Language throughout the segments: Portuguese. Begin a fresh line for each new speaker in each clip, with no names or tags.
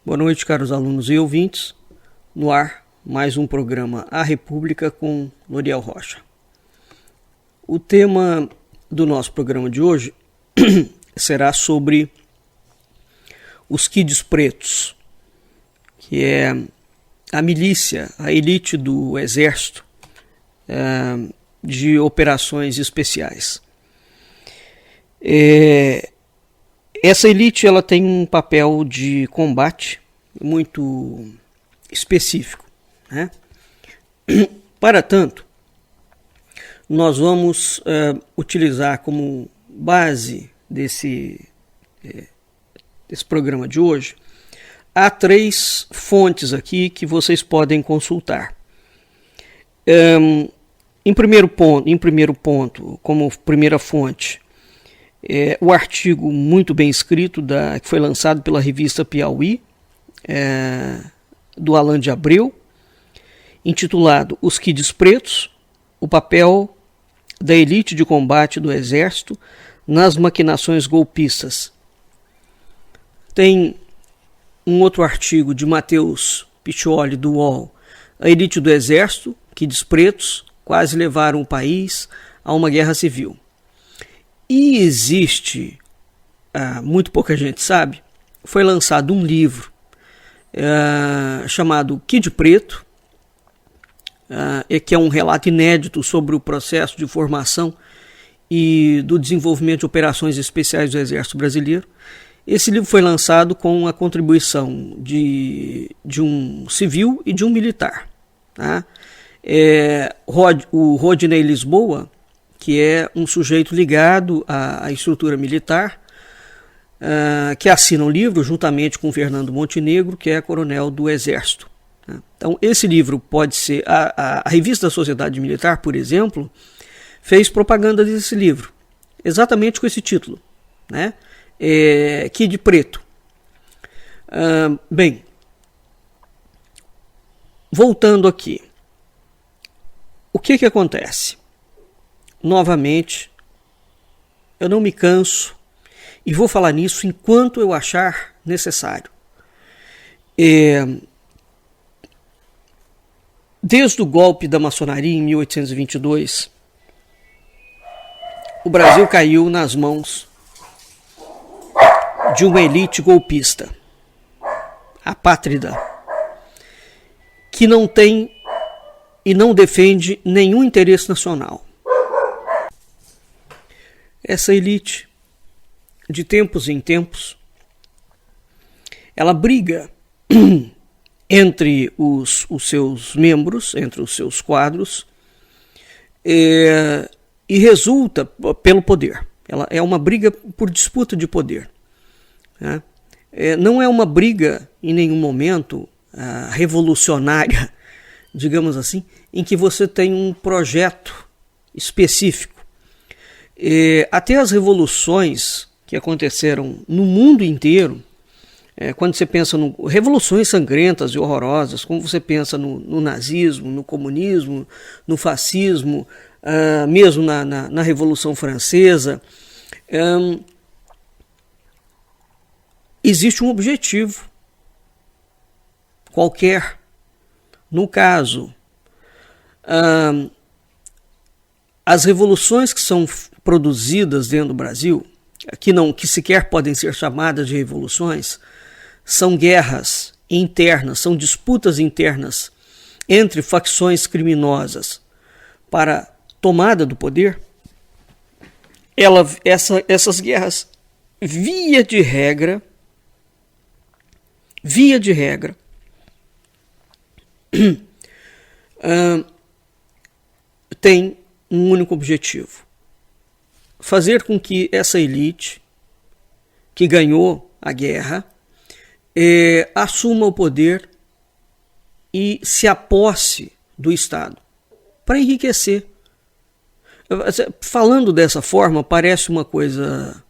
Boa noite, caros alunos e ouvintes. No ar, mais um programa A República com Loriel Rocha. O tema do nosso programa de hoje será sobre os Kids Pretos, que é a milícia, a elite do Exército de operações especiais. Essa elite ela tem um papel de combate muito específico, né? Para tanto, nós vamos utilizar como base desse programa de hoje, há 3 fontes aqui que vocês podem consultar. Em primeiro ponto, como primeira fonte, o artigo muito bem escrito que foi lançado pela revista Piauí, do Alan de Abreu, intitulado Os Kids Pretos, o papel da elite de combate do Exército nas maquinações golpistas. Tem um outro artigo de Matheus Piccioli, do UOL, A Elite do Exército, Kids Pretos, quase levaram o país a uma guerra civil. E existe, muito pouca gente sabe, foi lançado um livro chamado Kid Preto, que é um relato inédito sobre o processo de formação e do desenvolvimento de operações especiais do Exército Brasileiro. Esse livro foi lançado com a contribuição de um civil e de um militar. Tá? O Rodney Lisboa, que é um sujeito ligado à estrutura militar, que assina o livro juntamente com o Fernando Montenegro, que é coronel do Exército. Então, esse livro pode ser... A revista da Sociedade Militar, por exemplo, fez propaganda desse livro, exatamente com esse título, né? Kid Preto. Bem, voltando aqui, o que acontece? Novamente, eu não me canso e vou falar nisso enquanto eu achar necessário. Desde o golpe da maçonaria em 1822, o Brasil caiu nas mãos de uma elite golpista, apátrida, que não tem e não defende nenhum interesse nacional. Essa elite, de tempos em tempos, ela briga entre os seus membros, entre os seus quadros, e resulta pelo poder. Ela é uma briga por disputa de poder. Né? Não é uma briga, em nenhum momento, revolucionária, digamos assim, em que você tem um projeto específico. Até as revoluções que aconteceram no mundo inteiro, quando você pensa em revoluções sangrentas e horrorosas, como você pensa no nazismo, no comunismo, no fascismo, mesmo na Revolução Francesa, existe um objetivo qualquer. No caso, as revoluções que são produzidas dentro do Brasil, que sequer podem ser chamadas de revoluções, são guerras internas, são disputas internas entre facções criminosas para tomada do poder. Essas guerras, via de regra, tem um único objetivo: fazer com que essa elite que ganhou a guerra assuma o poder e se aposse do Estado para enriquecer. Falando dessa forma, parece uma coisa,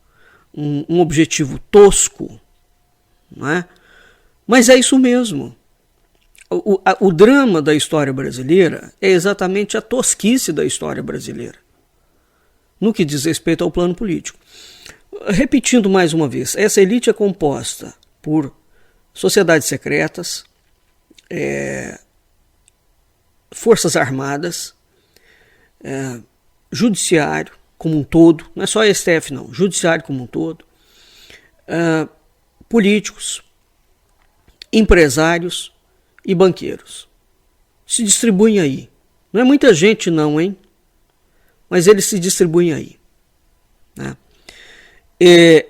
um objetivo tosco, não é? Mas é isso mesmo. O drama da história brasileira é exatamente a tosquice da história brasileira, no que diz respeito ao plano político. Repetindo mais uma vez, essa elite é composta por sociedades secretas, forças armadas, judiciário como um todo, não é só STF não, judiciário como um todo, políticos, empresários e banqueiros. Se distribuem aí. Não é muita gente não, hein? Mas eles se distribuem aí. Né?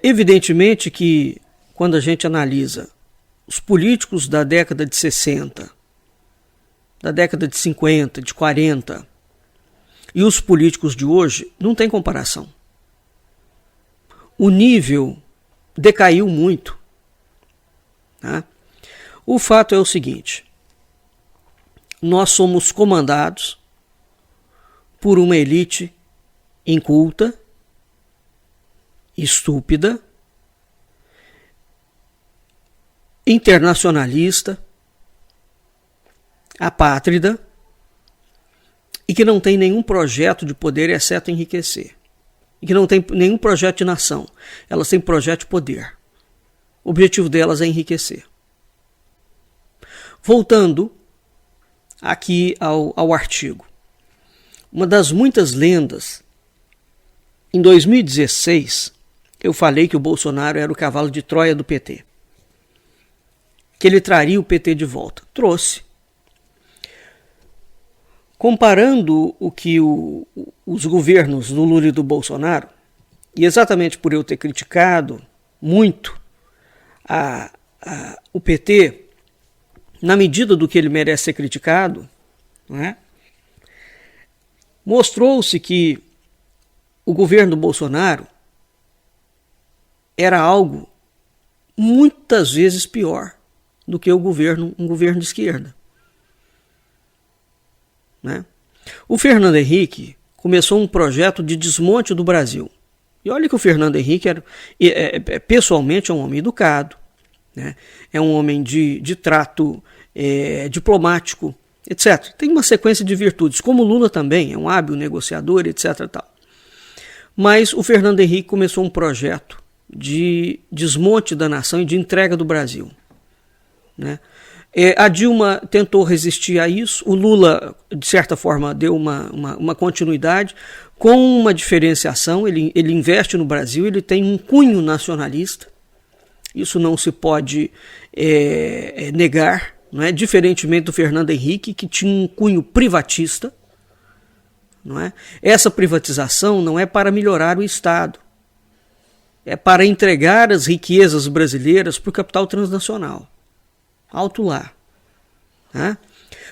Evidentemente que quando a gente analisa os políticos da década de 60, da década de 50, de 40 e os políticos de hoje, não tem comparação. O nível decaiu muito. Né? O fato é o seguinte: nós somos comandados por uma elite inculta, estúpida, internacionalista, apátrida e que não tem nenhum projeto de poder exceto enriquecer. E que não tem nenhum projeto de nação. Elas têm projeto de poder. O objetivo delas é enriquecer. Voltando aqui ao artigo. Uma das muitas lendas, em 2016, eu falei que o Bolsonaro era o cavalo de Troia do PT. Que ele traria o PT de volta. Trouxe. Comparando o que os governos do Lula e do Bolsonaro, e exatamente por eu ter criticado muito o PT, na medida do que ele merece ser criticado, né, mostrou-se que o governo do Bolsonaro era algo muitas vezes pior do que um governo de esquerda. Né? O Fernando Henrique começou um projeto de desmonte do Brasil. E olha que o Fernando Henrique pessoalmente é um homem educado, né? É um homem de trato diplomático, etc. Tem uma sequência de virtudes, como o Lula também, é um hábil negociador, etc. Tal. Mas o Fernando Henrique começou um projeto de desmonte da nação e de entrega do Brasil. Né? A Dilma tentou resistir a isso, o Lula, de certa forma, deu uma continuidade, com uma diferenciação. Ele investe no Brasil, ele tem um cunho nacionalista, isso não se pode negar, não é? Diferentemente do Fernando Henrique, que tinha um cunho privatista. Não é? Essa privatização não é para melhorar o Estado, é para entregar as riquezas brasileiras para o capital transnacional. Alto lá. Né?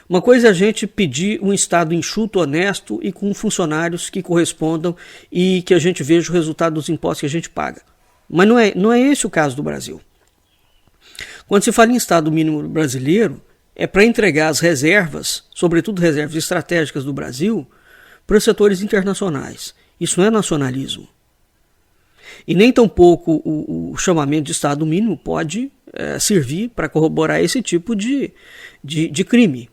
Uma coisa é a gente pedir um Estado enxuto, honesto e com funcionários que correspondam e que a gente veja o resultado dos impostos que a gente paga. Mas não é esse o caso do Brasil. Quando se fala em Estado mínimo brasileiro, é para entregar as reservas, sobretudo reservas estratégicas do Brasil, para os setores internacionais. Isso não é nacionalismo. E nem tampouco o chamamento de Estado mínimo pode servir para corroborar esse tipo de crime,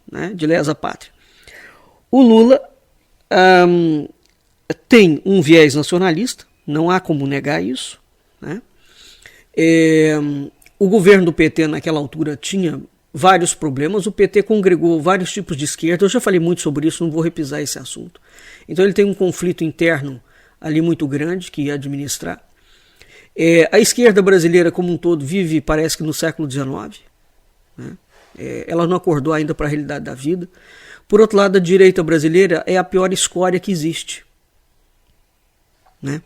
né, de lesa pátria. O Lula tem um viés nacionalista, não há como negar isso. Né? O governo do PT naquela altura tinha vários problemas, o PT congregou vários tipos de esquerda, eu já falei muito sobre isso, não vou repisar esse assunto. Então ele tem um conflito interno ali muito grande que ia administrar. A esquerda brasileira como um todo vive, parece que no século XIX. Né? Ela não acordou ainda para a realidade da vida. Por outro lado, a direita brasileira é a pior escória que existe. Né?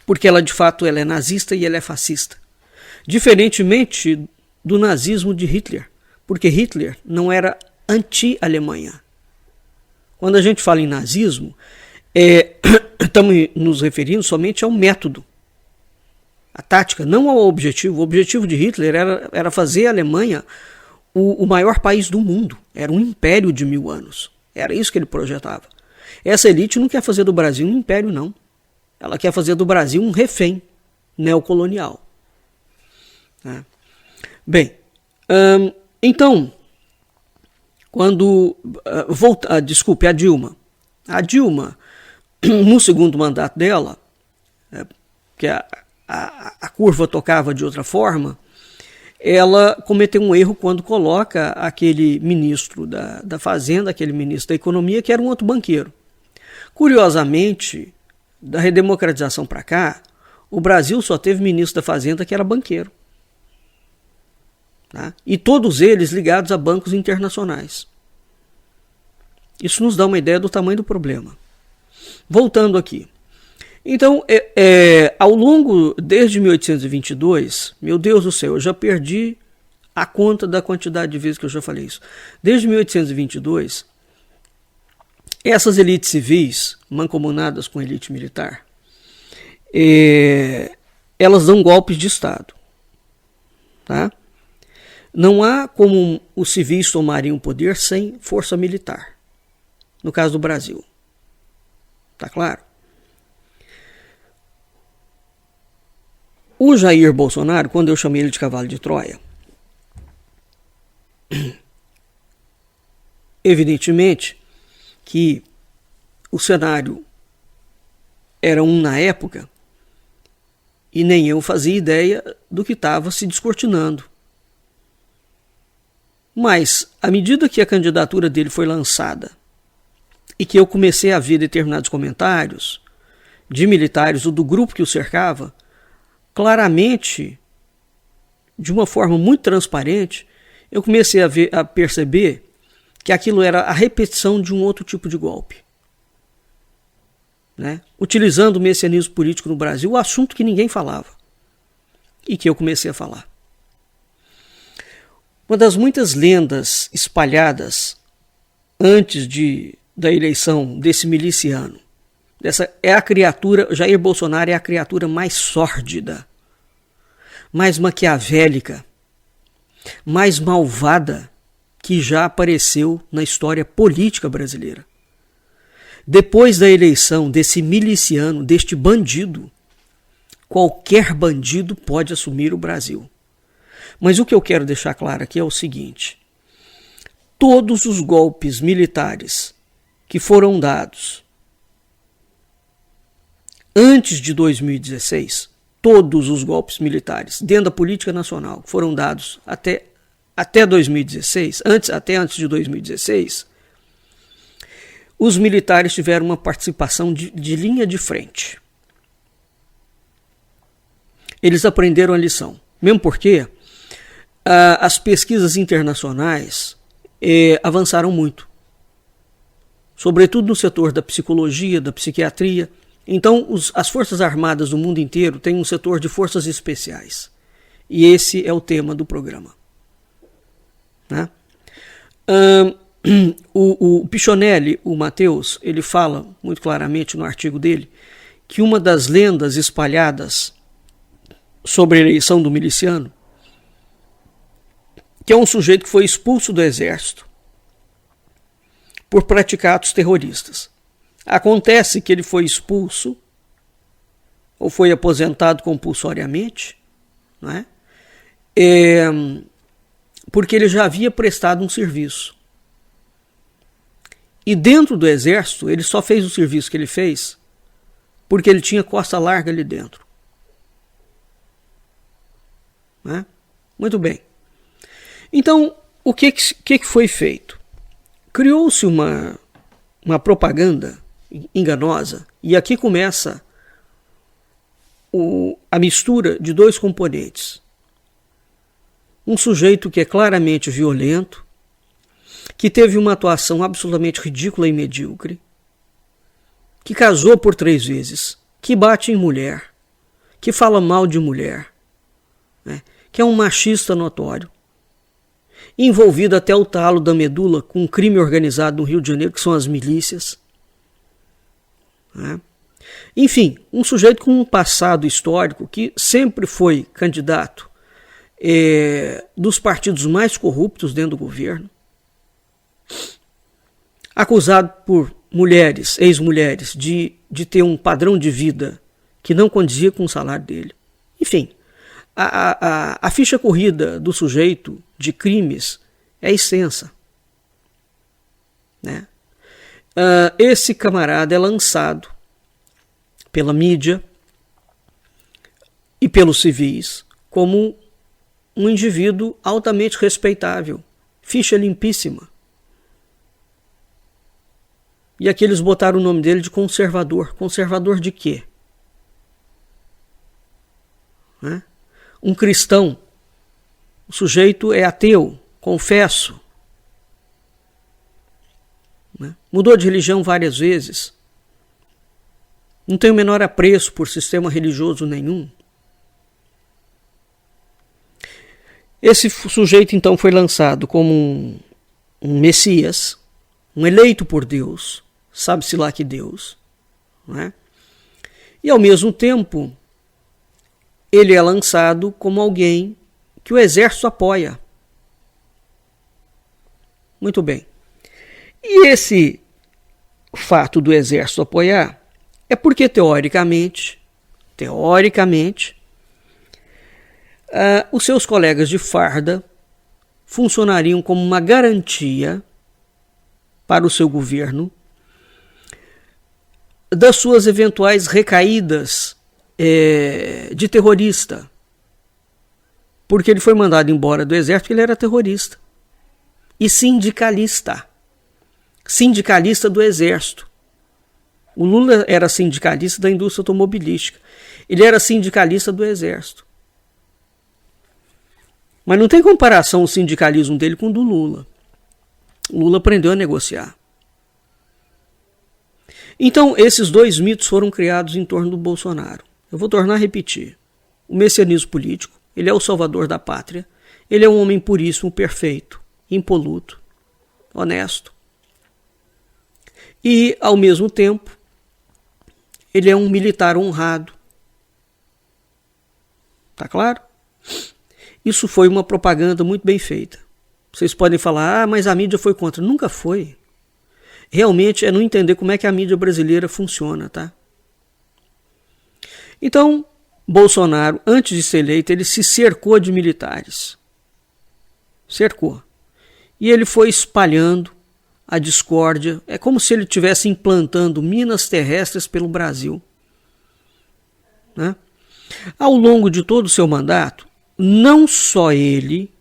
Porque ela, de fato, ela é nazista e ela é fascista. Diferentemente do nazismo de Hitler. Porque Hitler não era anti-Alemanha. Quando a gente fala em nazismo, estamos nos referindo somente ao método, a tática, não ao objetivo. O objetivo de Hitler era fazer a Alemanha o maior país do mundo. Era um império de 1000 anos. Era isso que ele projetava. Essa elite não quer fazer do Brasil um império, não. Ela quer fazer do Brasil um refém neocolonial. Né? Bem, então, quando... desculpe, a Dilma. A Dilma, no segundo mandato dela, que a curva tocava de outra forma, ela cometeu um erro quando coloca aquele ministro da Fazenda, aquele ministro da Economia, que era um outro banqueiro. Curiosamente, da redemocratização para cá, o Brasil só teve ministro da Fazenda que era banqueiro. Tá? E todos eles ligados a bancos internacionais. Isso nos dá uma ideia do tamanho do problema. Voltando aqui. Então, ao longo, desde 1822, meu Deus do céu, eu já perdi a conta da quantidade de vezes que eu já falei isso. Desde 1822, essas elites civis, mancomunadas com a elite militar, elas dão golpes de Estado. Tá? Não há como os civis tomarem o poder sem força militar. No caso do Brasil. Tá claro? O Jair Bolsonaro, quando eu chamei ele de cavalo de Troia, evidentemente que o cenário era um na época e nem eu fazia ideia do que estava se descortinando. Mas, à medida que a candidatura dele foi lançada e que eu comecei a ver determinados comentários de militares ou do grupo que o cercava, claramente, de uma forma muito transparente, eu comecei a perceber que aquilo era a repetição de um outro tipo de golpe. Né? Utilizando o messianismo político no Brasil, o assunto que ninguém falava e que eu comecei a falar. Uma das muitas lendas espalhadas antes da eleição desse miliciano, Jair Bolsonaro é a criatura mais sórdida, mais maquiavélica, mais malvada que já apareceu na história política brasileira. Depois da eleição desse miliciano, deste bandido, qualquer bandido pode assumir o Brasil. Mas o que eu quero deixar claro aqui é o seguinte: todos os golpes militares que foram dados antes de 2016, todos os golpes militares dentro da política nacional foram dados até 2016, até antes de 2016, os militares tiveram uma participação de linha de frente. Eles aprenderam a lição, mesmo porque as pesquisas internacionais avançaram muito, sobretudo no setor da psicologia, da psiquiatria. Então, as Forças Armadas do mundo inteiro têm um setor de forças especiais. E esse é o tema do programa. Né? O Pichonelli, o Matheus, ele fala muito claramente no artigo dele que uma das lendas espalhadas sobre a eleição do miliciano, que é um sujeito que foi expulso do exército por praticar atos terroristas. Acontece que ele foi expulso ou foi aposentado compulsoriamente, não é? Porque ele já havia prestado um serviço. E dentro do exército, ele só fez o serviço que ele fez porque ele tinha costa larga ali dentro. Não é? Muito bem. Então, o que foi feito? Criou-se uma propaganda enganosa, e aqui começa a mistura de dois componentes. Um sujeito que é claramente violento, que teve uma atuação absolutamente ridícula e medíocre, que casou por 3 vezes, que bate em mulher, que fala mal de mulher, né, que é um machista notório, envolvido até o talo da medula com um crime organizado no Rio de Janeiro, que são as milícias. Né? Enfim, um sujeito com um passado histórico que sempre foi candidato dos partidos mais corruptos dentro do governo, acusado por mulheres, ex-mulheres, de ter um padrão de vida que não condizia com o salário dele. Enfim, a ficha corrida do sujeito de crimes é extensa. Né? Esse camarada é lançado pela mídia e pelos civis como um indivíduo altamente respeitável, ficha limpíssima. E aqui eles botaram o nome dele de conservador. Conservador de quê? Né? Um cristão. O sujeito é ateu, confesso. Né? Mudou de religião várias vezes. Não tem o menor apreço por sistema religioso nenhum. Esse sujeito então foi lançado como um Messias, um eleito por Deus, sabe-se lá que Deus, né? E ao mesmo tempo ele é lançado como alguém que o exército apoia. Muito bem. E esse fato do exército apoiar é porque teoricamente, os seus colegas de farda funcionariam como uma garantia para o seu governo das suas eventuais recaídas de terrorista. Porque ele foi mandado embora do exército porque ele era terrorista. E sindicalista. Sindicalista do exército. O Lula era sindicalista da indústria automobilística. Ele era sindicalista do exército. Mas não tem comparação o sindicalismo dele com o do Lula. O Lula aprendeu a negociar. Então, esses dois mitos foram criados em torno do Bolsonaro. Eu vou tornar a repetir. O messianismo político, ele é o salvador da pátria, ele é um homem puríssimo, perfeito, impoluto, honesto. E, ao mesmo tempo, ele é um militar honrado. Tá claro? Isso foi uma propaganda muito bem feita. Vocês podem falar, mas a mídia foi contra. Nunca foi. Realmente é não entender como é que a mídia brasileira funciona, tá? Então, Bolsonaro, antes de ser eleito, ele se cercou de militares. Cercou. E ele foi espalhando a discórdia. É como se ele estivesse implantando minas terrestres pelo Brasil. Né? Ao longo de todo o seu mandato, não só ele,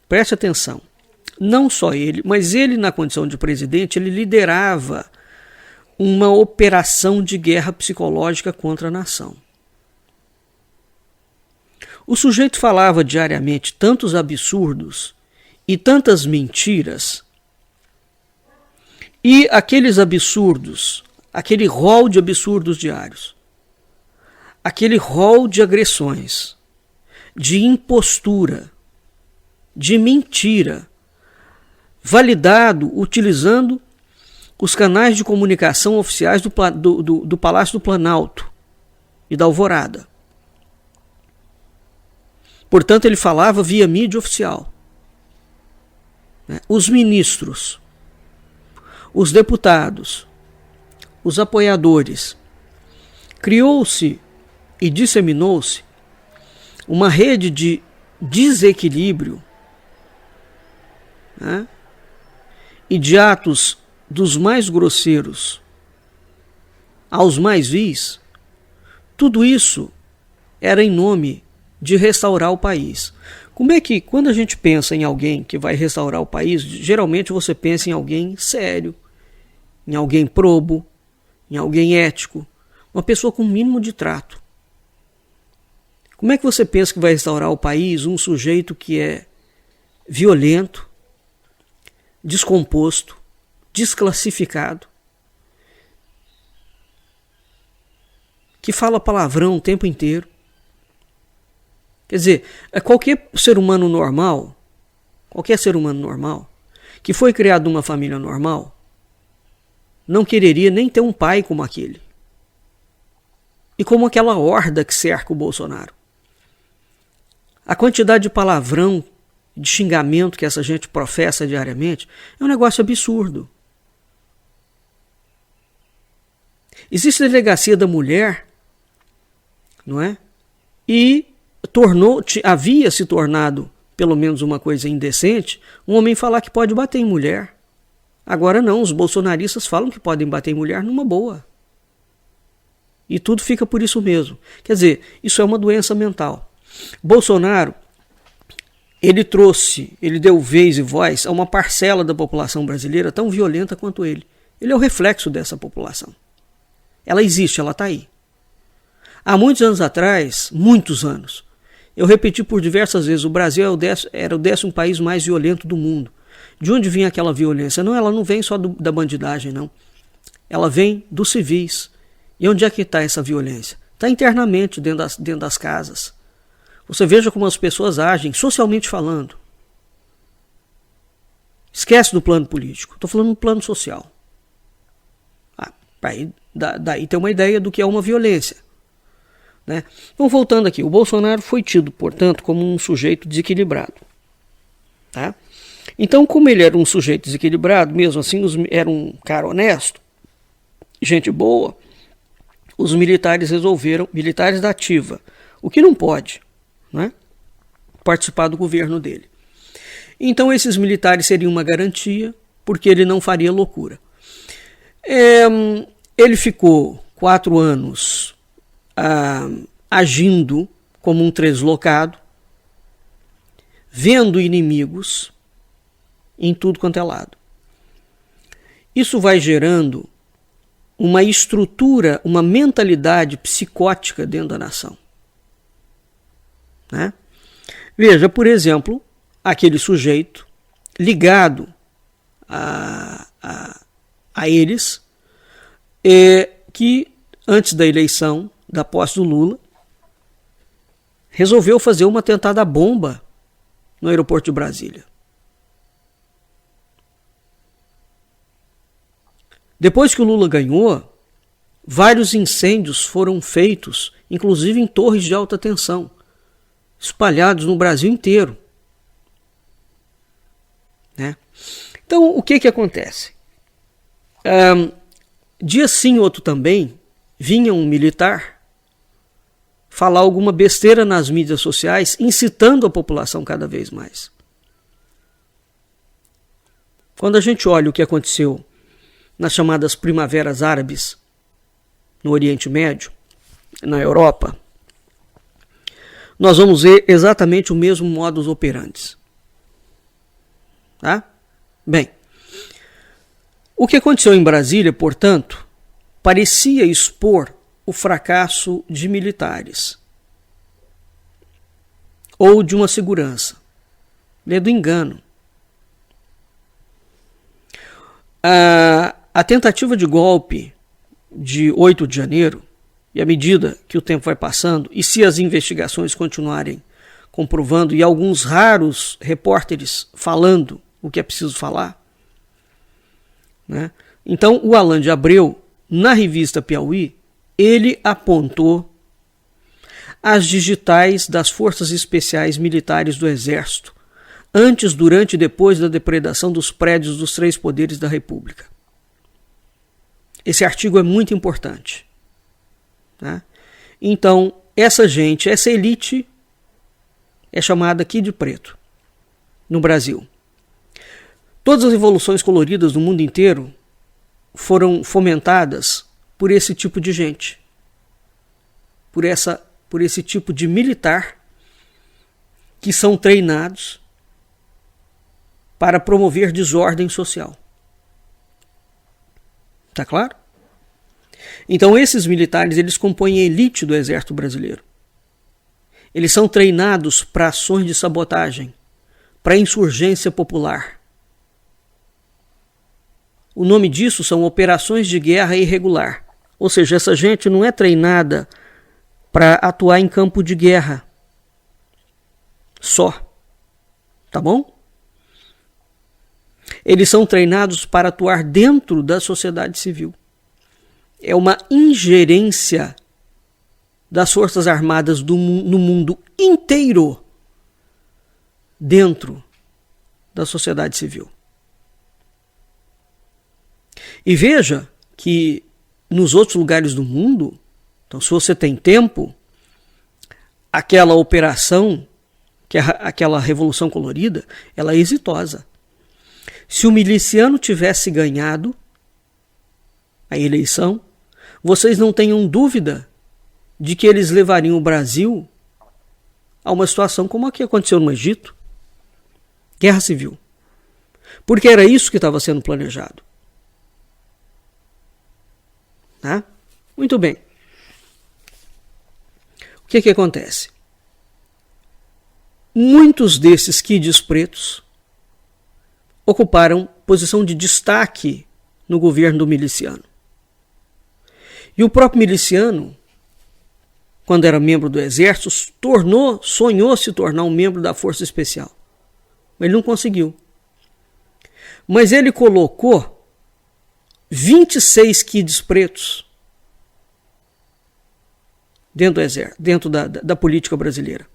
preste atenção, não só ele, mas ele na condição de presidente, ele liderava uma operação de guerra psicológica contra a nação. O sujeito falava diariamente tantos absurdos e tantas mentiras, e aqueles absurdos, aquele rol de absurdos diários, aquele rol de agressões, de impostura, de mentira, validado utilizando os canais de comunicação oficiais do Palácio do Planalto e da Alvorada. Portanto, ele falava via mídia oficial. Os ministros, os deputados, os apoiadores. Criou-se e disseminou-se uma rede de desequilíbrio, né, e de atos dos mais grosseiros aos mais vis. Tudo isso era em nome de restaurar o país. Como é que, quando a gente pensa em alguém que vai restaurar o país, geralmente você pensa em alguém sério, em alguém probo, em alguém ético, uma pessoa com o mínimo de trato. Como é que você pensa que vai restaurar o país um sujeito que é violento, descomposto, desclassificado, que fala palavrão o tempo inteiro? Quer dizer, qualquer ser humano normal, que foi criado numa família normal, não quereria nem ter um pai como aquele. E como aquela horda que cerca o Bolsonaro. A quantidade de palavrão, de xingamento que essa gente professa diariamente é um negócio absurdo. Existe a delegacia da mulher, não é? E havia se tornado, pelo menos uma coisa indecente, um homem falar que pode bater em mulher. Agora não, os bolsonaristas falam que podem bater em mulher numa boa. E tudo fica por isso mesmo. Quer dizer, isso é uma doença mental. Bolsonaro ele deu vez e voz a uma parcela da população brasileira tão violenta quanto ele. Ele é o reflexo dessa população. Ela existe, ela está aí. Há muitos anos atrás, muitos anos, eu repeti por diversas vezes, o Brasil era o 10º país mais violento do mundo. De onde vinha aquela violência? Não, ela não vem só da bandidagem, não. Ela vem dos civis. E onde é que está essa violência? Está internamente, dentro das casas. Você veja como as pessoas agem, socialmente falando. Esquece do plano político. Estou falando do plano social. Daí tem uma ideia do que é uma violência. Né? Então, voltando aqui. O Bolsonaro foi tido, portanto, como um sujeito desequilibrado. Tá? Então, como ele era um sujeito desequilibrado, mesmo assim, era um cara honesto, gente boa, os militares resolveram, militares da ativa, o que não pode, né, participar do governo dele. Então esses militares seriam uma garantia, porque ele não faria loucura. Ele ficou 4 anos agindo como um translocado, vendo inimigos em tudo quanto é lado. Isso vai gerando uma estrutura, uma mentalidade psicótica dentro da nação. Né? Veja, por exemplo, aquele sujeito ligado a eles, que antes da eleição, da posse do Lula, resolveu fazer uma tentada bomba no aeroporto de Brasília. Depois que o Lula ganhou, vários incêndios foram feitos, inclusive em torres de alta tensão, espalhados no Brasil inteiro. Né? Então, o que acontece? Dia sim, outro também, vinha um militar falar alguma besteira nas mídias sociais, incitando a população cada vez mais. Quando a gente olha o que aconteceu nas chamadas primaveras árabes no Oriente Médio, na Europa, nós vamos ver exatamente o mesmo modus operandi. Tá? Bem, o que aconteceu em Brasília, portanto, parecia expor o fracasso de militares ou de uma segurança, do engano. A tentativa de golpe de 8 de janeiro, e à medida que o tempo vai passando, e se as investigações continuarem comprovando, e alguns raros repórteres falando o que é preciso falar, né? Então o Alan de Abreu, na revista Piauí, ele apontou as digitais das Forças Especiais Militares do Exército, antes, durante e depois da depredação dos prédios dos 3 poderes da República. Esse artigo é muito importante. Tá? Então, essa gente, essa elite, é chamada aqui de preto, no Brasil. Todas as revoluções coloridas do mundo inteiro foram fomentadas por esse tipo de gente, por esse tipo de militar que são treinados para promover desordem social. Tá claro? Então esses militares, eles compõem a elite do exército brasileiro. Eles são treinados para ações de sabotagem, para insurgência popular. O nome disso são operações de guerra irregular. Ou seja, essa gente não é treinada para atuar em campo de guerra só. Tá bom? Eles são treinados para atuar dentro da sociedade civil. É uma ingerência das Forças Armadas no mundo inteiro dentro da sociedade civil. E veja que nos outros lugares do mundo, então se você tem tempo, aquela operação, que é aquela Revolução Colorida, ela é exitosa. Se o miliciano tivesse ganhado a eleição, vocês não tenham dúvida de que eles levariam o Brasil a uma situação como a que aconteceu no Egito, Guerra civil. Porque era isso que estava sendo planejado. Tá? Muito bem. O que acontece? Muitos desses kids pretos ocuparam posição de destaque no governo do miliciano. E o próprio miliciano, quando era membro do exército, sonhou se tornar um membro da Força Especial. Mas ele não conseguiu. Mas ele colocou 26 kids pretos dentro do exército, dentro da política brasileira.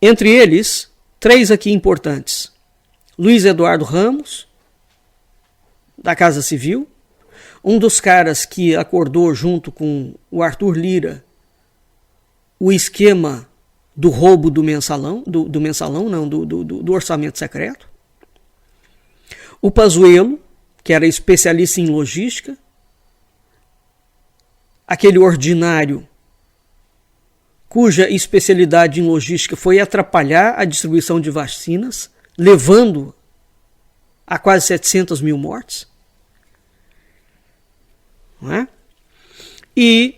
Entre eles, 3 aqui importantes. Luiz Eduardo Ramos, da Casa Civil, um dos caras que acordou junto com o Arthur Lira o esquema do roubo do mensalão, do orçamento secreto. O Pazuello, que era especialista em logística, aquele ordinário cuja especialidade em logística foi atrapalhar a distribuição de vacinas, levando a quase 700 mil mortes. Não é? E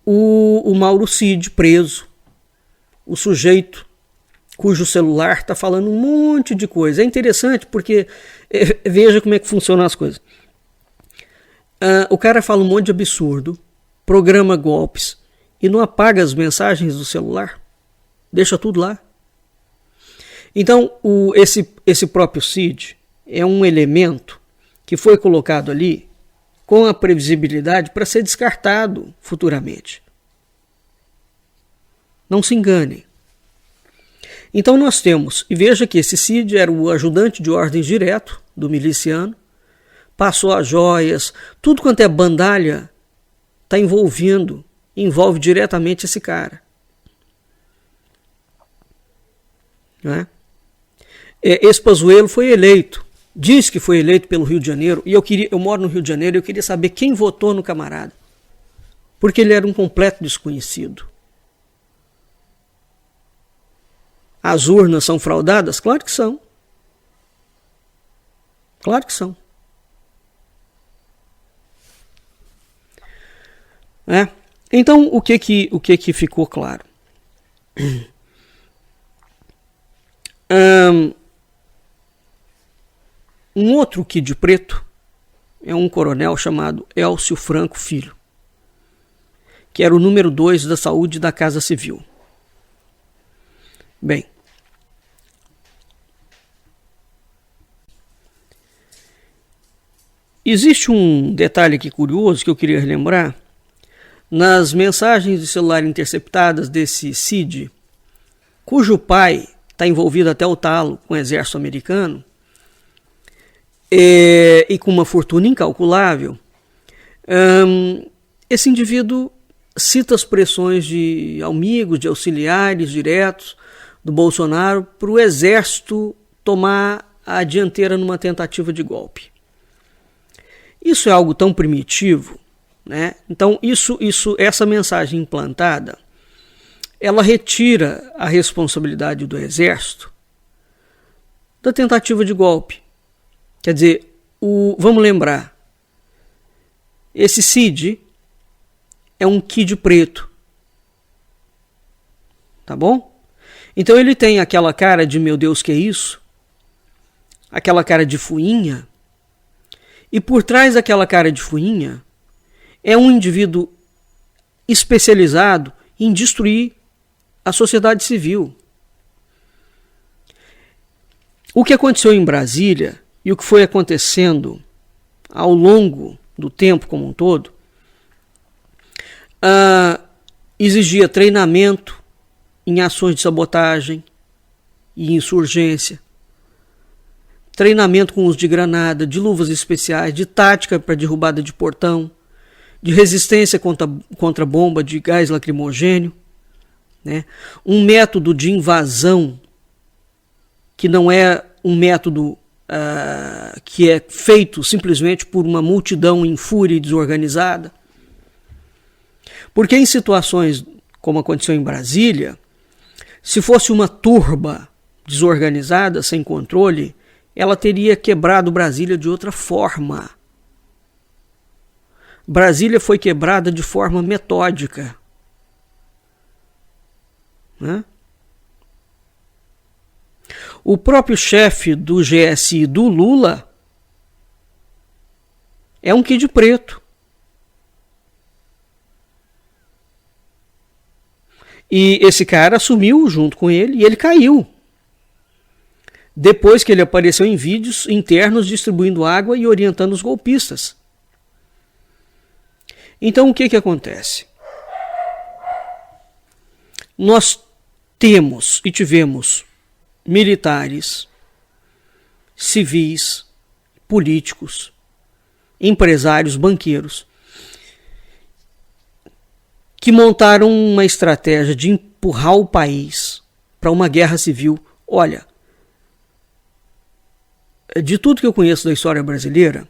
o Mauro Cid preso, o sujeito cujo celular está falando um monte de coisa. É interessante porque veja como é que funcionam as coisas. O cara fala um monte de absurdo, programa golpes e não apaga as mensagens do celular, deixa tudo lá. Então esse próprio Cid é um elemento que foi colocado ali com a previsibilidade para ser descartado futuramente. Não se engane. Então nós temos, e veja que esse Cid era o ajudante de ordens direto do miliciano, passou as joias, tudo quanto é bandalha está envolve diretamente esse cara. Não é? Esse Pazuello foi eleito, diz que foi eleito pelo Rio de Janeiro, e eu moro no Rio de Janeiro e eu queria saber quem votou no camarada, porque ele era um completo desconhecido. As urnas são fraudadas? Claro que são. Claro que são. Então, o que ficou claro? Um outro kid preto é um coronel chamado Elcio Franco Filho, que era o número 2 da saúde da Casa Civil. Bem, existe um detalhe aqui curioso que eu queria relembrar. Nas mensagens de celular interceptadas desse Cid, cujo pai está envolvido até o talo com o exército americano, e com uma fortuna incalculável, esse indivíduo cita as pressões de amigos, de auxiliares diretos do Bolsonaro para o exército tomar a dianteira numa tentativa de golpe. Isso é algo tão primitivo, né? Então essa mensagem implantada, ela retira a responsabilidade do exército da tentativa de golpe. Quer dizer, vamos lembrar, esse Cid é um kid preto, tá bom? Então ele tem aquela cara de meu Deus, que é isso? Aquela cara de fuinha, e por trás daquela cara de fuinha é um indivíduo especializado em destruir a sociedade civil. O que aconteceu em Brasília e o que foi acontecendo ao longo do tempo como um todo exigia treinamento em ações de sabotagem e insurgência, treinamento com uso de granada, de luvas especiais, de tática para derrubada de portão, de resistência contra bomba de gás lacrimogêneo, né? Um método de invasão que não é um método que é feito simplesmente por uma multidão em fúria e desorganizada. Porque em situações como aconteceu em Brasília, se fosse uma turba desorganizada, sem controle, ela teria quebrado Brasília de outra forma. Brasília foi quebrada de forma metódica, né? O próprio chefe do GSI do Lula é um Kid Preto. E esse cara assumiu junto com ele e ele caiu. Depois que ele apareceu em vídeos internos distribuindo água e orientando os golpistas. Então o que acontece? Nós temos e tivemos militares, civis, políticos, empresários, banqueiros, que montaram uma estratégia de empurrar o país para uma guerra civil. Olha, de tudo que eu conheço da história brasileira,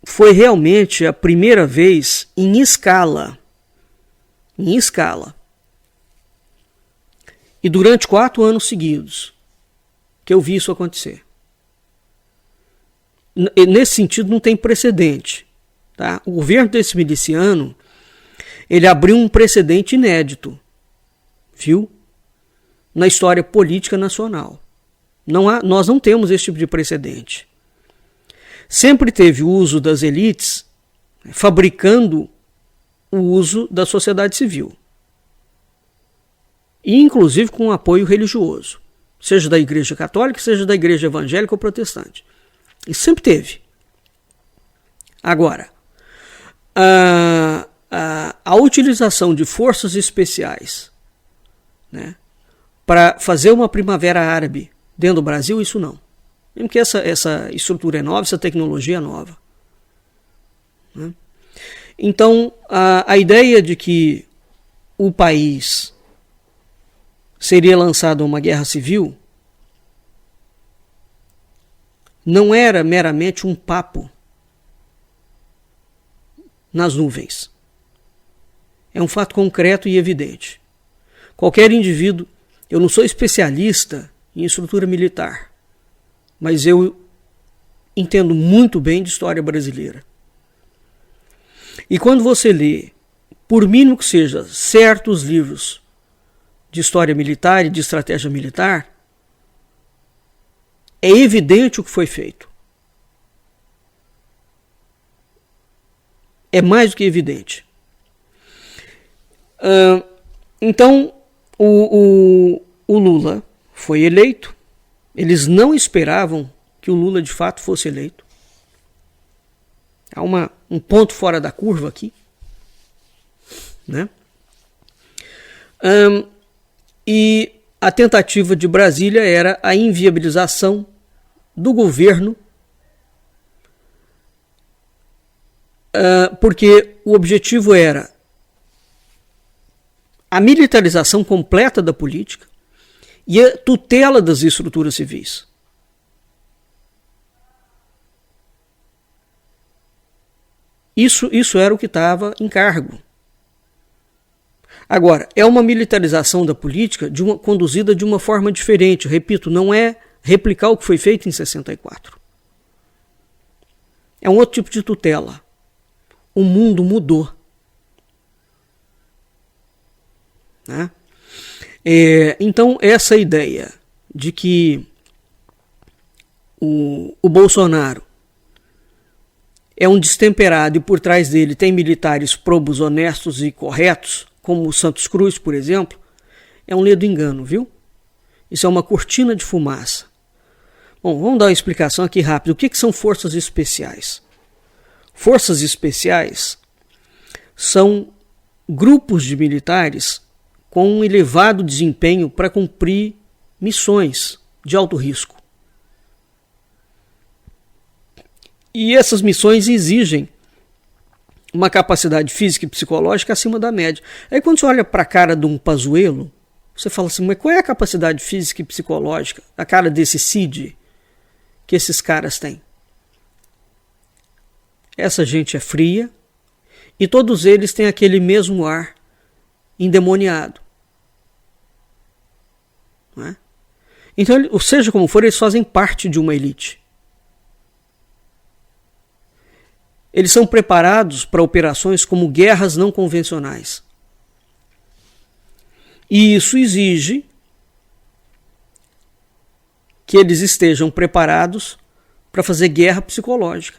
foi realmente a primeira vez em escala. E durante 4 anos seguidos que eu vi isso acontecer. Nesse sentido não tem precedente. Tá? O governo desse miliciano, ele abriu um precedente inédito, viu? Na história política nacional. Nós não temos esse tipo de precedente. Sempre teve o uso das elites fabricando o uso da sociedade civil. E inclusive com apoio religioso, seja da Igreja Católica, seja da Igreja Evangélica ou Protestante. Isso sempre teve. Agora, a utilização de forças especiais, né, para fazer uma primavera árabe dentro do Brasil, isso não. Mesmo que essa estrutura é nova, essa tecnologia é nova. Né? Então, a ideia de que o país seria lançado a uma guerra civil não era meramente um papo nas nuvens. É um fato concreto e evidente. Qualquer indivíduo, eu não sou especialista em estrutura militar, mas eu entendo muito bem de história brasileira. E quando você lê, por mínimo que seja, certos livros de história militar e de estratégia militar, é evidente o que foi feito. É mais do que evidente. Então, o Lula foi eleito. Eles não esperavam que o Lula de fato fosse eleito. Há um ponto fora da curva aqui, né? E a tentativa de Brasília era a inviabilização do governo, porque o objetivo era a militarização completa da política e a tutela das estruturas civis. Isso era o que estava em cargo. Agora, é uma militarização da política conduzida de uma forma diferente. Repito, não é replicar o que foi feito em 64. É um outro tipo de tutela. O mundo mudou. Né? Então, essa ideia de que o Bolsonaro é um destemperado e por trás dele tem militares probos, honestos e corretos, como o Santos Cruz, por exemplo, é um ledo engano, viu? Isso é uma cortina de fumaça. Bom, vamos dar uma explicação aqui rápida. O que são forças especiais? Forças especiais são grupos de militares com um elevado desempenho para cumprir missões de alto risco. E essas missões exigem uma capacidade física e psicológica acima da média. Aí quando você olha para a cara de um Pazuello, você fala assim, mas qual é a capacidade física e psicológica, a cara desse Cid, que esses caras têm? Essa gente é fria e todos eles têm aquele mesmo ar endemoniado. Não é? Então, seja como for, eles fazem parte de uma elite. Eles são preparados para operações como guerras não convencionais. E isso exige que eles estejam preparados para fazer guerra psicológica.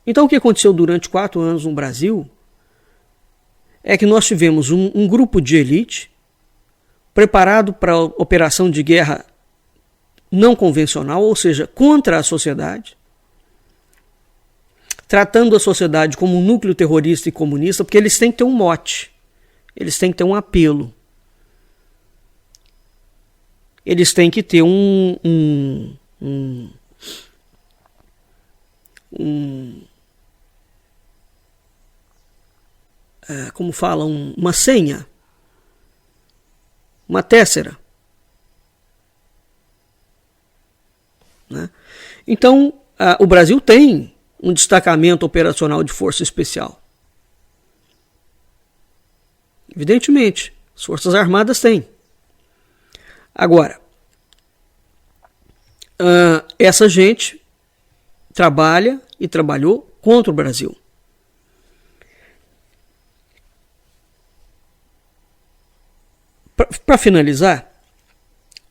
Então, o que aconteceu durante 4 anos no Brasil é que nós tivemos um grupo de elite preparado para a operação de guerra não convencional, ou seja, contra a sociedade, tratando a sociedade como um núcleo terrorista e comunista, porque eles têm que ter um mote, eles têm que ter um apelo, eles têm que ter como falam, uma senha, uma tessera. Né? Então, o Brasil tem um destacamento operacional de força especial. Evidentemente, as Forças Armadas têm. Agora, essa gente trabalha e trabalhou contra o Brasil. Para finalizar,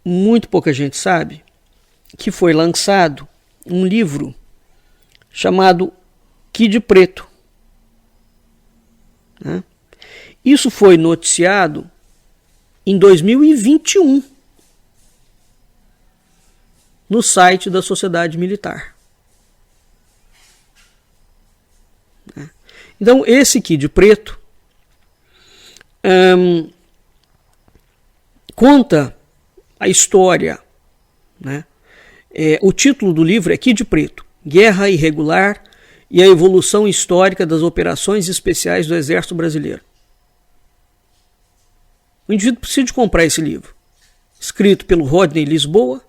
muito pouca gente sabe que foi lançado um livro chamado Kid Preto. Né? Isso foi noticiado em 2021 no site da Sociedade Militar. Né? Então, esse Kid Preto conta a história, né? O título do livro é Kid Preto, Guerra Irregular e a Evolução Histórica das Operações Especiais do Exército Brasileiro. O indivíduo precisa de comprar esse livro, escrito pelo Rodney Lisboa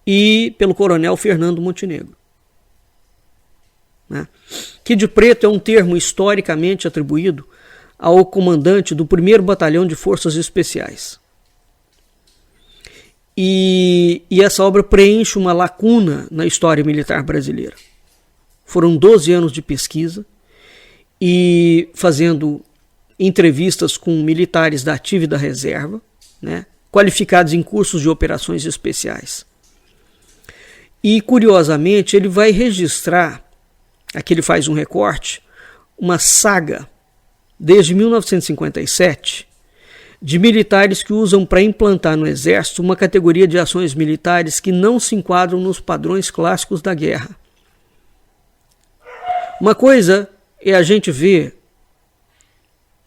e pelo Coronel Fernando Montenegro. Né? Kid Preto é um termo historicamente atribuído ao comandante do 1º Batalhão de Forças Especiais. E essa obra preenche uma lacuna na história militar brasileira. Foram 12 anos de pesquisa e fazendo entrevistas com militares da ativa e da reserva, né, qualificados em cursos de operações especiais. E, curiosamente, ele vai registrar, aqui ele faz um recorte, uma saga desde 1957 de militares que usam para implantar no Exército uma categoria de ações militares que não se enquadram nos padrões clássicos da guerra. Uma coisa é a gente ver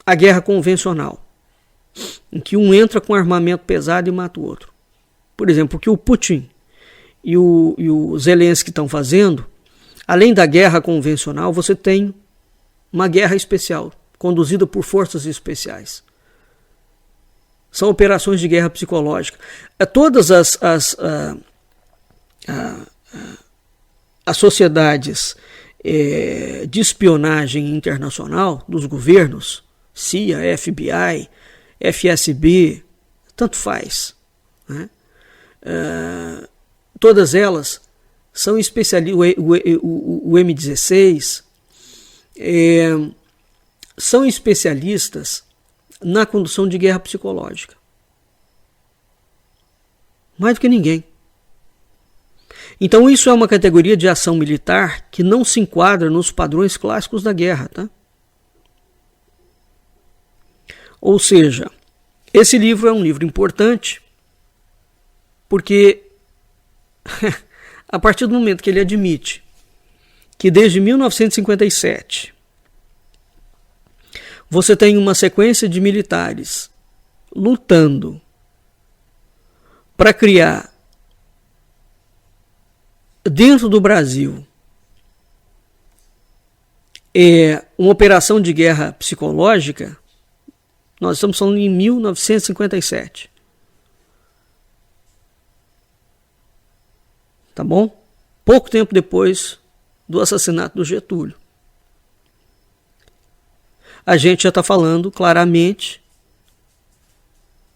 a guerra convencional, em que um entra com armamento pesado e mata o outro. Por exemplo, o que o Putin e o Zelensky estão fazendo, além da guerra convencional, você tem uma guerra especial, conduzida por forças especiais. São operações de guerra psicológica. Todas as sociedades de espionagem internacional dos governos, CIA, FBI, FSB, tanto faz, né? Todas elas são especialistas, o M16, são especialistas na condução de guerra psicológica. Mais do que ninguém. Então isso é uma categoria de ação militar que não se enquadra nos padrões clássicos da guerra. Tá? Ou seja, esse livro é um livro importante porque a partir do momento que ele admite que desde 1957 você tem uma sequência de militares lutando para criar dentro do Brasil uma operação de guerra psicológica, nós estamos falando em 1957. Tá bom? Pouco tempo depois do assassinato do Getúlio. A gente já está falando claramente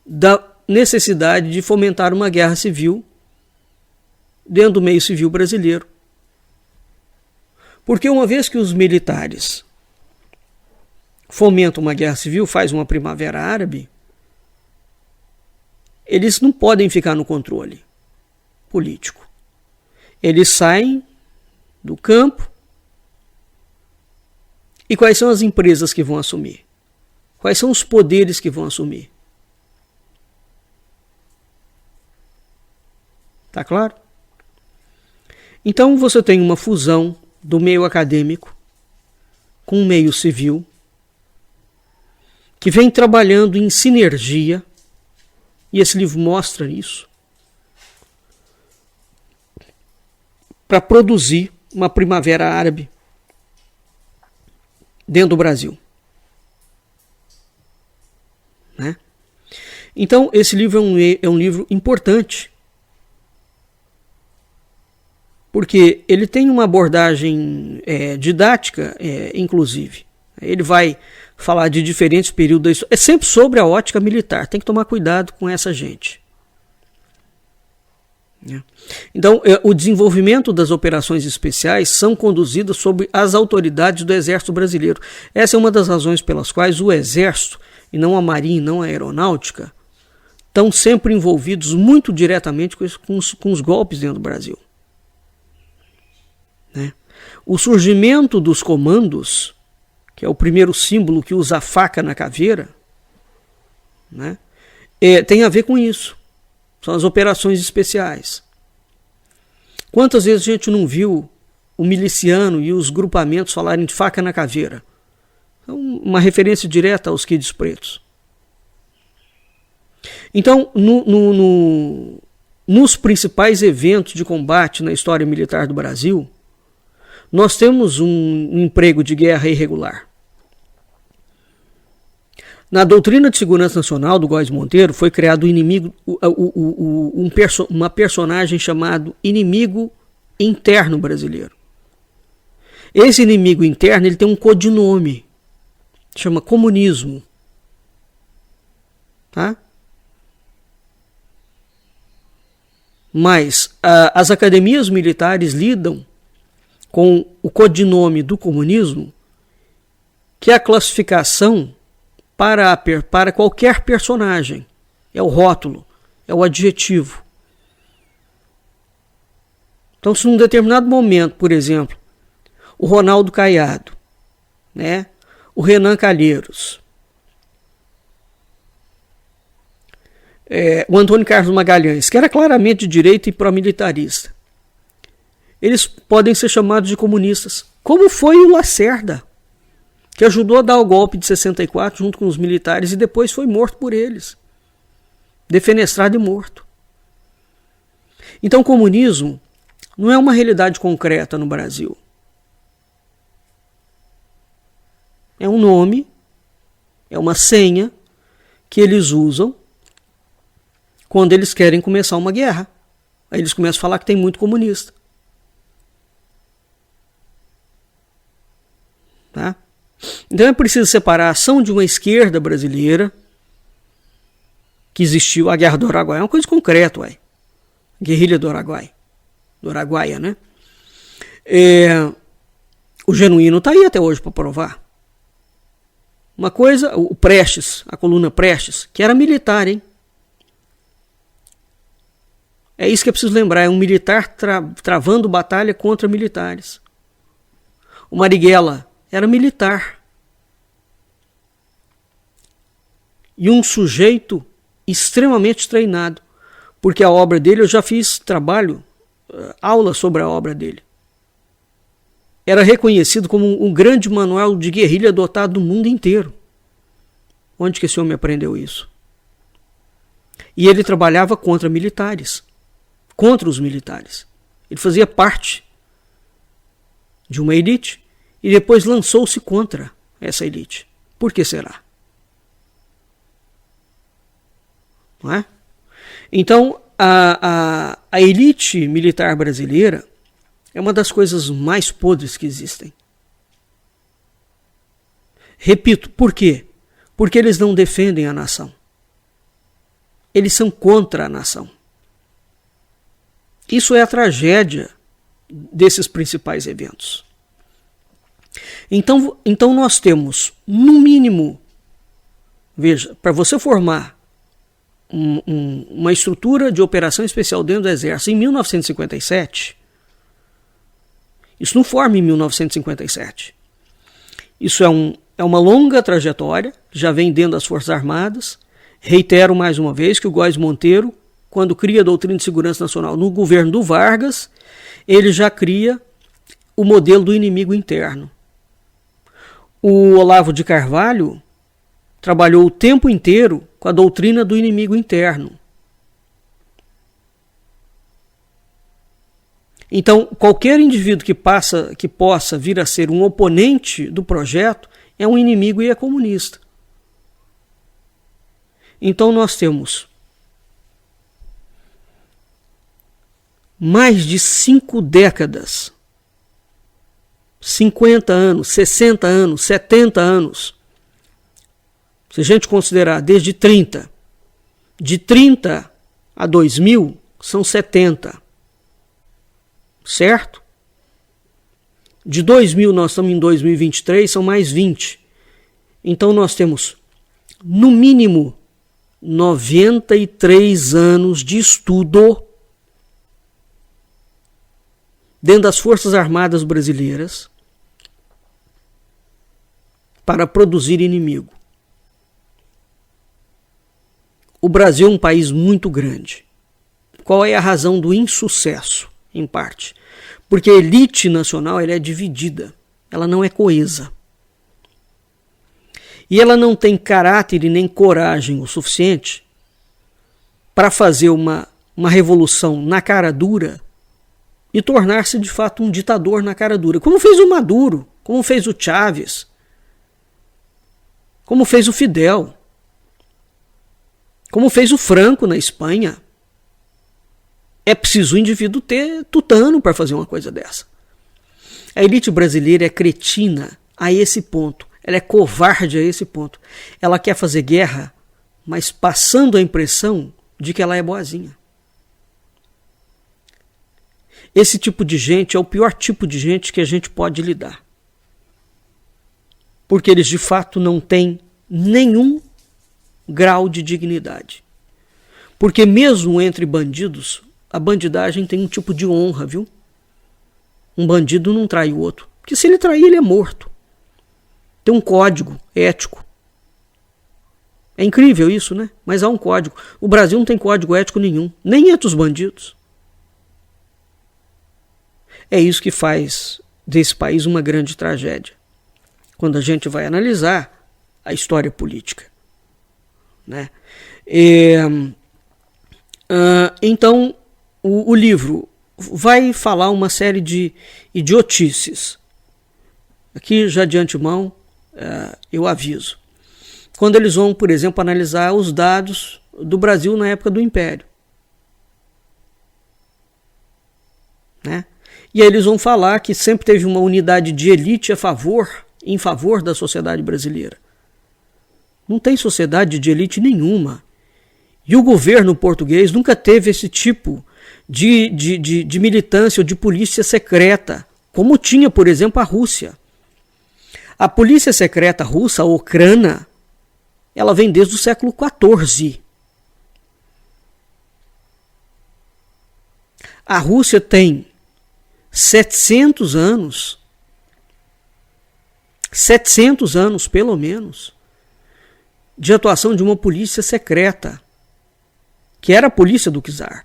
da necessidade de fomentar uma guerra civil dentro do meio civil brasileiro. Porque uma vez que os militares fomentam uma guerra civil, faz uma primavera árabe, eles não podem ficar no controle político. Eles saem do campo. E quais são as empresas que vão assumir? Quais são os poderes que vão assumir? Tá claro? Então você tem uma fusão do meio acadêmico com o meio civil, que vem trabalhando em sinergia, e esse livro mostra isso, para produzir uma primavera árabe dentro do Brasil. Né? Então, esse livro é um livro importante, porque ele tem uma abordagem didática, inclusive. Ele vai falar de diferentes períodos da história. É sempre sobre a ótica militar. Tem que tomar cuidado com essa gente. Então, o desenvolvimento das operações especiais são conduzidas sob as autoridades do Exército Brasileiro. Essa é uma das razões pelas quais o Exército, e não a Marinha, não a Aeronáutica, estão sempre envolvidos muito diretamente com os golpes dentro do Brasil. Né? O surgimento dos comandos, que é o primeiro símbolo que usa a faca na caveira, né? Tem a ver com isso. São as operações especiais. Quantas vezes a gente não viu o miliciano e os grupamentos falarem de faca na caveira? É uma referência direta aos Kids Pretos. Então, nos principais eventos de combate na história militar do Brasil, nós temos um emprego de guerra irregular. Na doutrina de segurança nacional do Góes Monteiro foi criado um inimigo, uma personagem chamado inimigo interno brasileiro. Esse inimigo interno ele tem um codinome, chama comunismo. Tá? Mas as academias militares lidam com o codinome do comunismo, que é a classificação para qualquer personagem. É o rótulo, é o adjetivo. Então, se num determinado momento, por exemplo, o Ronaldo Caiado, né, o Renan Calheiros, o Antônio Carlos Magalhães, que era claramente de direita e pró-militarista, eles podem ser chamados de comunistas, como foi o Lacerda, que ajudou a dar o golpe de 64 junto com os militares e depois foi morto por eles. Defenestrado e morto. Então o comunismo não é uma realidade concreta no Brasil. É um nome, é uma senha que eles usam quando eles querem começar uma guerra. Aí eles começam a falar que tem muito comunista. Tá? Então é preciso separar a ação de uma esquerda brasileira que existiu, a Guerra do Araguaia, é uma coisa concreta, ué. Guerrilha do Araguaia. Do Araguaia, né? O Genuíno está aí até hoje para provar. Uma coisa, o Prestes, a coluna Prestes, que era militar, hein? É isso que é preciso lembrar, é um militar travando batalha contra militares. O Marighella era militar. E um sujeito extremamente treinado. Porque a obra dele, eu já fiz aula sobre a obra dele. Era reconhecido como um grande manual de guerrilha adotado do mundo inteiro. Onde que esse homem aprendeu isso? E ele trabalhava contra militares. Contra os militares. Ele fazia parte de uma elite e depois lançou-se contra essa elite. Por que será? Não é? Então, a elite militar brasileira é uma das coisas mais podres que existem. Repito, por quê? Porque eles não defendem a nação. eles são contra a nação. Isso é a tragédia desses principais eventos. Então nós temos, no mínimo, veja, para você formar uma estrutura de operação especial dentro do Exército em 1957, isso não forma em 1957. Isso é uma longa trajetória, já vem dentro das Forças Armadas. Reitero mais uma vez que o Góes Monteiro, quando cria a doutrina de segurança nacional no governo do Vargas, ele já cria o modelo do inimigo interno. O Olavo de Carvalho trabalhou o tempo inteiro com a doutrina do inimigo interno. Então, qualquer indivíduo que possa vir a ser um oponente do projeto é um inimigo e é comunista. Então nós temos mais de 5 décadas, 50 anos, 60 anos, 70 anos, se a gente considerar desde 30, de 30 a 2000 são 70, certo? De 2000 nós estamos em 2023, são mais 20. Então nós temos, no mínimo, 93 anos de estudo dentro das Forças Armadas brasileiras para produzir inimigo. O Brasil é um país muito grande. Qual é a razão do insucesso, em parte? Porque a elite nacional ela é dividida, ela não é coesa. E ela não tem caráter e nem coragem o suficiente para fazer uma revolução na cara dura e tornar-se de fato um ditador na cara dura. Como fez o Maduro, como fez o Chávez, como fez o Fidel, como fez o Franco na Espanha. É preciso o indivíduo ter tutano para fazer uma coisa dessa. A elite brasileira é cretina a esse ponto. Ela é covarde a esse ponto. Ela quer fazer guerra, mas passando a impressão de que ela é boazinha. Esse tipo de gente é o pior tipo de gente que a gente pode lidar. Porque eles de fato não têm nenhum grau de dignidade. Porque mesmo entre bandidos, a bandidagem tem um tipo de honra, viu? Um bandido não trai o outro. Porque se ele trair, ele é morto. Tem um código ético. É incrível isso, né? Mas há um código. O Brasil não tem código ético nenhum. Nem entre os bandidos. É isso que faz desse país uma grande tragédia. Quando a gente vai analisar a história política. Né? Então, o livro vai falar uma série de idiotices. Aqui, já de antemão, eu aviso. Quando eles vão, por exemplo, analisar os dados do Brasil na época do Império. Né? E aí eles vão falar que sempre teve uma unidade de elite em favor da sociedade brasileira. Não tem sociedade de elite nenhuma. E o governo português nunca teve esse tipo de militância ou de polícia secreta, como tinha, por exemplo, a Rússia. A polícia secreta russa, a Okhrana, ela vem desde o século XIV. A Rússia tem 700 anos pelo menos, de atuação de uma polícia secreta, que era a polícia do czar.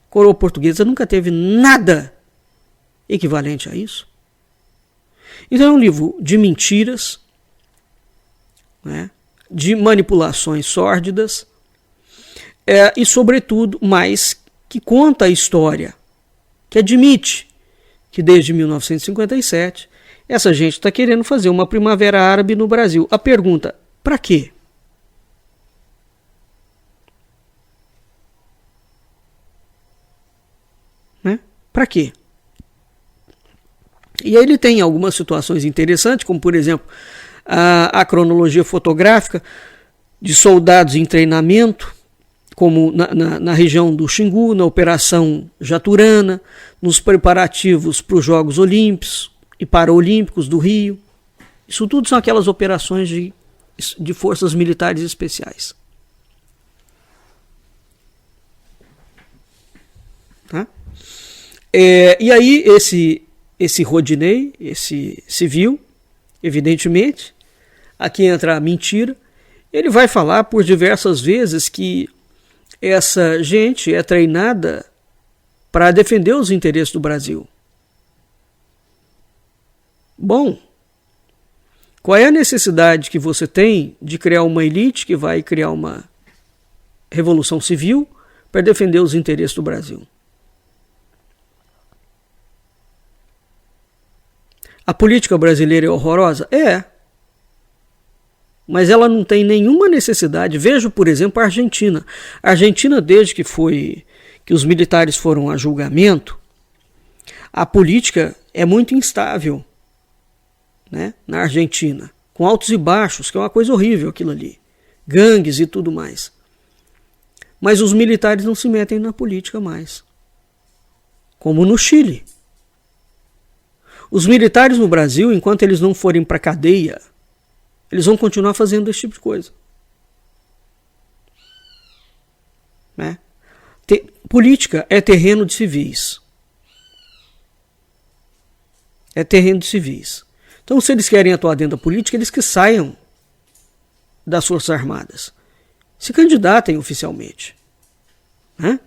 A coroa portuguesa nunca teve nada equivalente a isso. Então é um livro de mentiras, né, de manipulações sórdidas, e sobretudo, mais que conta a história, que admite que desde 1957 essa gente está querendo fazer uma primavera árabe no Brasil. A pergunta, para quê? Né? Para quê? E aí ele tem algumas situações interessantes, como por exemplo a cronologia fotográfica de soldados em treinamento como na região do Xingu, na Operação Jaturana, nos preparativos para os Jogos Olímpicos e Paralímpicos do Rio. Isso tudo são aquelas operações de forças militares especiais. Tá? E aí esse Rodinei, esse civil, evidentemente, aqui entra a mentira, ele vai falar por diversas vezes que essa gente é treinada para defender os interesses do Brasil. Bom, qual é a necessidade que você tem de criar uma elite que vai criar uma revolução civil para defender os interesses do Brasil? A política brasileira é horrorosa? É. Mas ela não tem nenhuma necessidade. Veja, por exemplo, a Argentina. A Argentina, desde que os militares foram a julgamento, a política é muito instável, né, na Argentina, com altos e baixos, que é uma coisa horrível aquilo ali. Gangues e tudo mais. Mas os militares não se metem na política mais. Como no Chile. Os militares no Brasil, enquanto eles não forem para a cadeia, eles vão continuar fazendo esse tipo de coisa. Né? Política é terreno de civis. É terreno de civis. Então, se eles querem atuar dentro da política, eles que saiam das Forças Armadas. Se candidatem oficialmente. Né?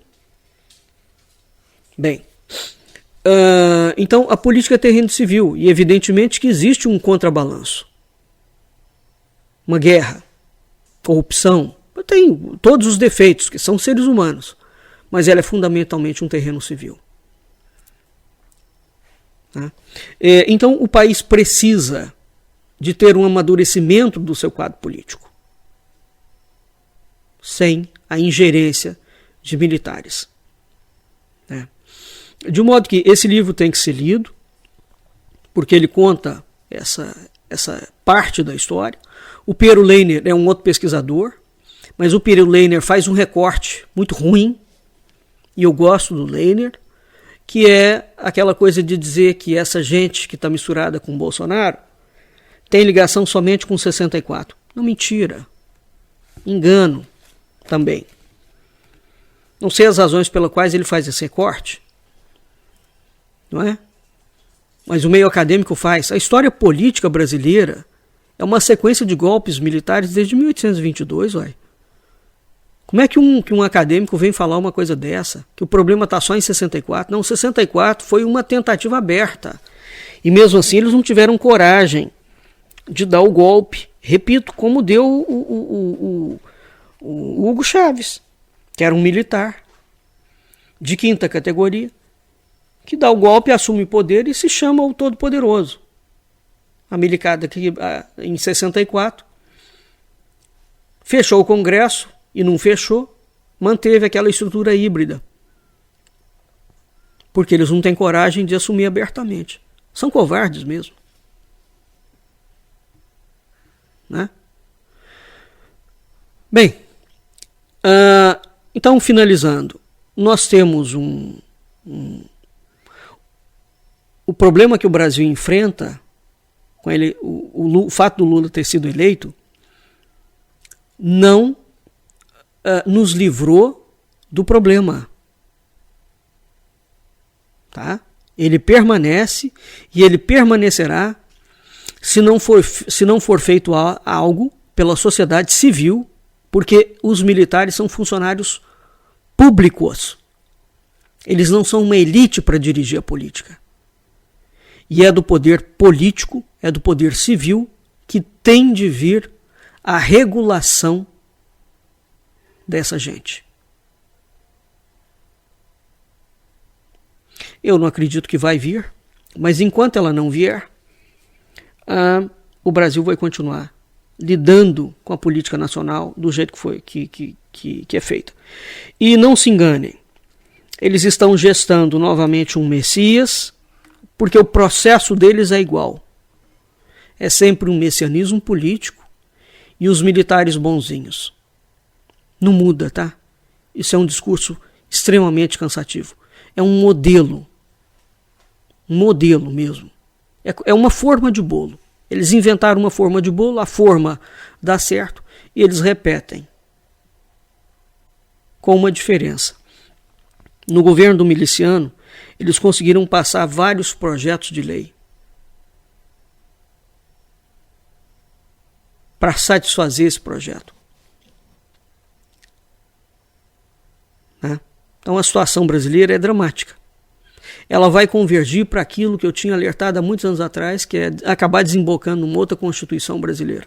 Bem, então a política é terreno civil e evidentemente que existe um contrabalanço. Uma guerra, corrupção, tem todos os defeitos, que são seres humanos, mas ela é fundamentalmente um terreno civil. Né? Então o país precisa de ter um amadurecimento do seu quadro político, sem a ingerência de militares. Né? De modo que esse livro tem que ser lido, porque ele conta essa parte da história. O Piero Leiner é um outro pesquisador, mas o Piero Leiner faz um recorte muito ruim, e eu gosto do Leiner, que é aquela coisa de dizer que essa gente que está misturada com o Bolsonaro tem ligação somente com 64. Não, mentira. Engano também. Não sei as razões pelas quais ele faz esse recorte, não é? Mas o meio acadêmico faz. A história política brasileira é uma sequência de golpes militares desde 1822, uai. Como é que um acadêmico vem falar uma coisa dessa? Que o problema está só em 64? Não, 64 foi uma tentativa aberta. E mesmo assim eles não tiveram coragem de dar o golpe. Repito, como deu o Hugo Chávez, que era um militar de quinta categoria, que dá o golpe, assume o poder e se chama o Todo-Poderoso. A milicada que em 64 fechou o Congresso e não fechou, manteve aquela estrutura híbrida. Porque eles não têm coragem de assumir abertamente. São covardes mesmo. Né? Bem, então finalizando, nós temos o problema que o Brasil enfrenta com ele, o fato do Lula ter sido eleito não nos livrou do problema. Tá? Ele permanece e ele permanecerá se não for feito algo pela sociedade civil, porque os militares são funcionários públicos. Eles não são uma elite para dirigir a política. E é do poder político, é do poder civil que tem de vir a regulação dessa gente. Eu não acredito que vai vir, mas enquanto ela não vier, o Brasil vai continuar lidando com a política nacional do jeito que é feita. E não se enganem, eles estão gestando novamente um Messias, porque o processo deles é igual. É sempre um messianismo político e os militares bonzinhos. Não muda, tá? Isso é um discurso extremamente cansativo. É um modelo mesmo. É uma forma de bolo. Eles inventaram uma forma de bolo, a forma dá certo e eles repetem. Com uma diferença. No governo do miliciano, eles conseguiram passar vários projetos de lei para satisfazer esse projeto. Né? Então a situação brasileira é dramática. Ela vai convergir para aquilo que eu tinha alertado há muitos anos atrás, que é acabar desembocando numa outra Constituição brasileira.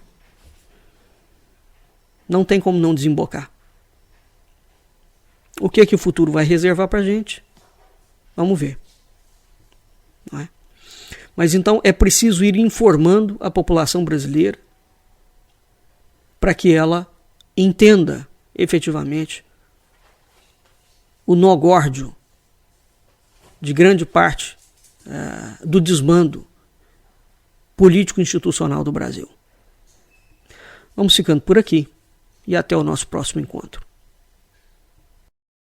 Não tem como não desembocar. O que o futuro vai reservar para a gente? Vamos ver. Não é? Mas então é preciso ir informando a população brasileira para que ela entenda efetivamente o nó górdio de grande parte do desmando político-institucional do Brasil. Vamos ficando por aqui e até o nosso próximo encontro.